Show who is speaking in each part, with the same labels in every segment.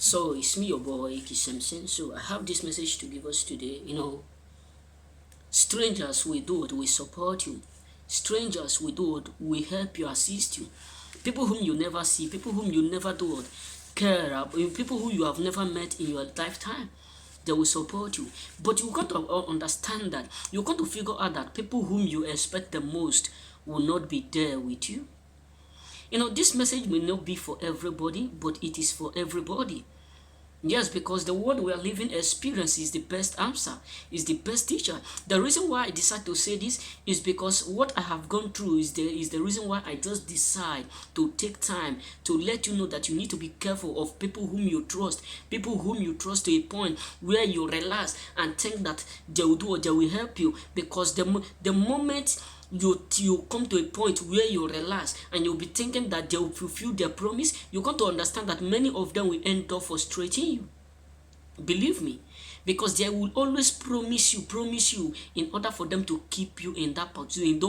Speaker 1: So it's me, your boy, Iki Simpson. So I have this message to give us today. Strangers will do it, will support you. Strangers will do it, will help you, assist you. People whom you never see, people whom you never do it, care about, people who you have never met in your lifetime, they will support you. But you got to understand that, you got to figure out that people whom you expect the most will not be there with you. This message may not be for everybody, but it is for everybody. Yes, because the world we are living experience is the best answer, is the best teacher. The reason why I decide to say this is because what I have gone through is the reason why I just decide to take time to let you know that you need to be careful of people whom you trust, to a point where you relax and think that they will do or they will help you, because the moment you come to a point where you relax and you'll be thinking that they will fulfill their promise, you come to understand that many of them will end up frustrating you. Believe me, because they will always promise you in order for them to keep you in that position,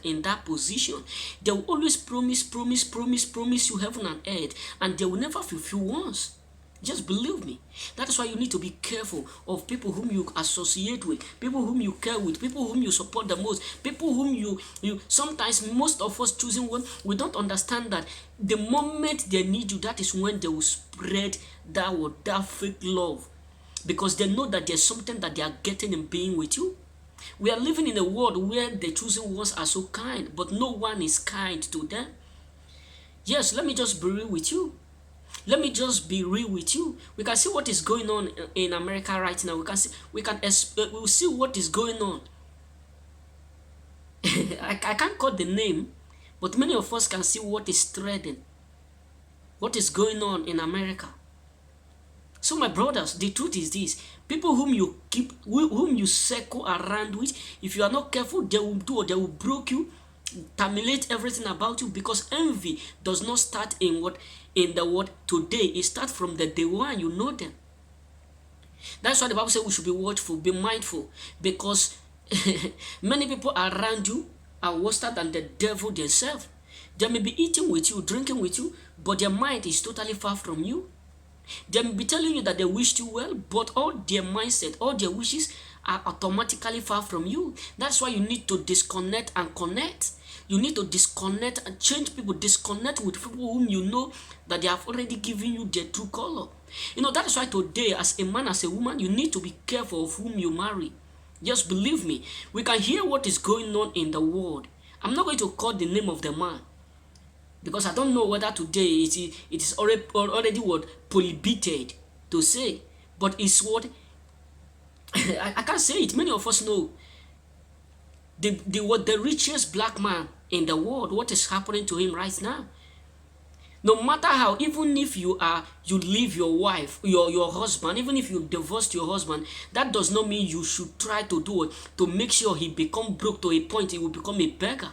Speaker 1: in that position. They will always promise you heaven and earth, and they will never fulfill once. Just believe me. That is why you need to be careful of people whom you associate with, people whom you care with, people whom you support the most, people whom you sometimes, most of us choosing one, we don't understand that the moment they need you, that is when they will spread that fake love, because they know that there's something that they are getting in being with you. We are living in a world where the chosen ones are so kind, but no one is kind to them. Yes, let me just be real with you. Let me just be real with you. We can see what is going on in America right now. We'll see what is going on. I can't call the name, but many of us can see what is threading, what is going on in America. So my brothers, the truth is this: people whom you circle around with, if you are not careful, they will broke you, terminate everything about you, because envy does not start in the word today. It starts from the day one you know them. That's why the Bible says we should be watchful, be mindful, because many people around you are worse than the devil themselves. They may be eating with you, drinking with you, but their mind is totally far from you. They may be telling you that they wish you well, but all their mindset, all their wishes are automatically far from you. That's why you need to disconnect and connect. You need to disconnect and change people, disconnect with people whom you know that they have already given you their true color. That is why today, as a man, as a woman, you need to be careful of whom you marry. Just believe me, we can hear what is going on in the world. I'm not going to call the name of the man, because I don't know whether today it is already what prohibited to say, but it's what I can't say it. Many of us know the richest black man in the world, what is happening to him right now. No matter how, even if you leave your wife, your husband, even if you divorced your husband, that does not mean you should try to do it to make sure he become broke to a point he will become a beggar.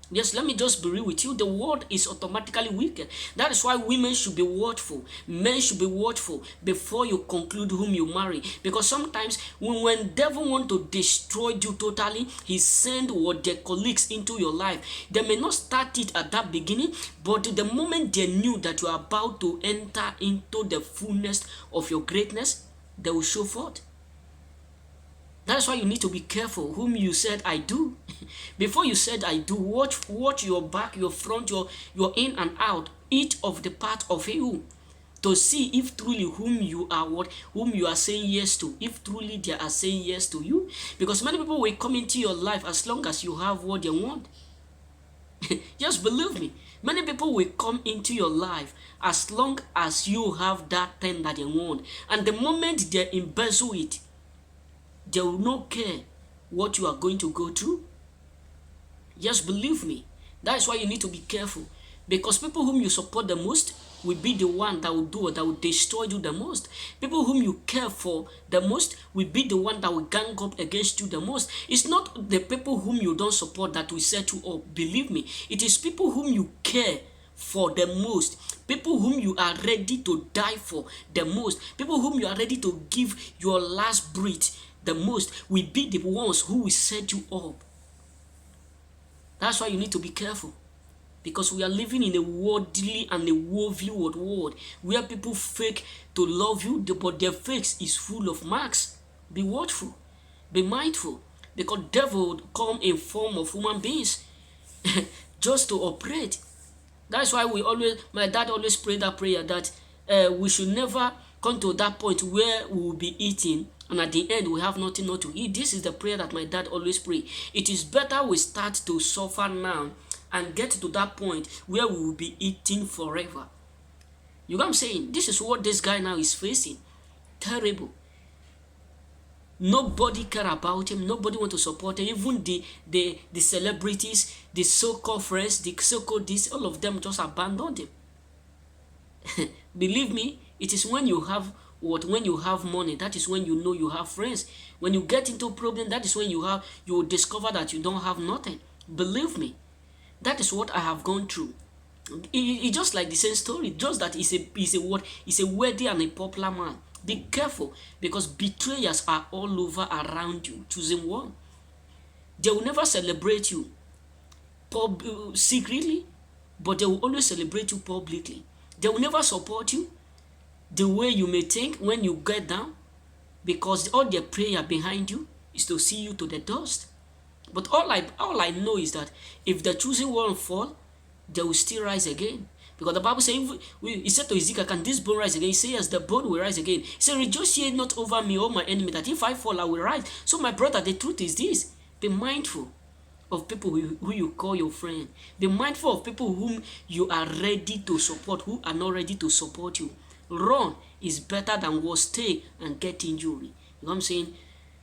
Speaker 1: Yes, let me just be real with you. The world is automatically wicked. That is why women should be watchful. Men should be watchful before you conclude whom you marry. Because sometimes when devil want to destroy you totally, he send what their colleagues into your life. They may not start it at that beginning, but the moment they knew that you are about to enter into the fullness of your greatness, they will show forth. That's why you need to be careful whom you said I do. Before you said I do, watch your back, your front, your in and out, each of the part of you, to see if truly whom you are saying yes to, if truly they are saying yes to you. Because many people will come into your life as long as you have what they want. Just believe me. Many people will come into your life as long as you have that thing that they want. And the moment they embezzle it, they will not care what you are going to go through. Just believe me. That's why you need to be careful. Because people whom you support the most will be the one that will do it, that will destroy you the most. People whom you care for the most will be the one that will gang up against you the most. It's not the people whom you don't support that will set you up. Believe me. It is people whom you care for the most, people whom you are ready to die for the most, people whom you are ready to give your last breath the most will be the ones who will set you up. That's why you need to be careful. because we are living in a worldly and a worldly world where people fake to love you, but their fakes is full of marks. Be watchful, be mindful, because devil come in form of human beings just to operate. That's why my dad always prayed that prayer that we should never come to that point where we will be eating and at the end we have nothing not to eat. This is the prayer that my dad always pray. It is better we start to suffer now and get to that point where we will be eating forever. You know what I'm saying? This is what this guy now is facing. Terrible. Nobody care about him. Nobody want to support him. Even the celebrities, the so-called friends, the so-called this, all of them just abandoned him. Believe me, it is when you have when you have money, that is when you know you have friends. When you get into problem, that is when you will discover that you don't have nothing. Believe me, that is what I have gone through. It's just like the same story, just that he's a wealthy and a popular man. Be careful, because betrayers are all over around you, choosing one. They will never celebrate you secretly, but they will always celebrate you publicly. They will never support you the way you may think when you get down, because all their prayer behind you is to see you to the dust. But all I know is that if the choosing one fall, they will still rise again. Because the Bible says, he said to Ezekiel, can this bone rise again? He says, yes, the bone will rise again. He said, rejoice ye not over me, O my enemy, that if I fall, I will rise. So my brother, the truth is this: be mindful of people who you call your friend. Be mindful of people whom you are ready to support, who are not ready to support you. Run is better than what stay and get injury. You know what I'm saying?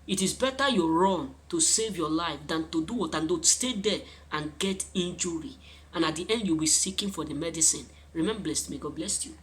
Speaker 1: It is better you run to save your life than to do what and to stay there and get injury. And at the end, you'll be seeking for the medicine. Remain blessed. May God bless you.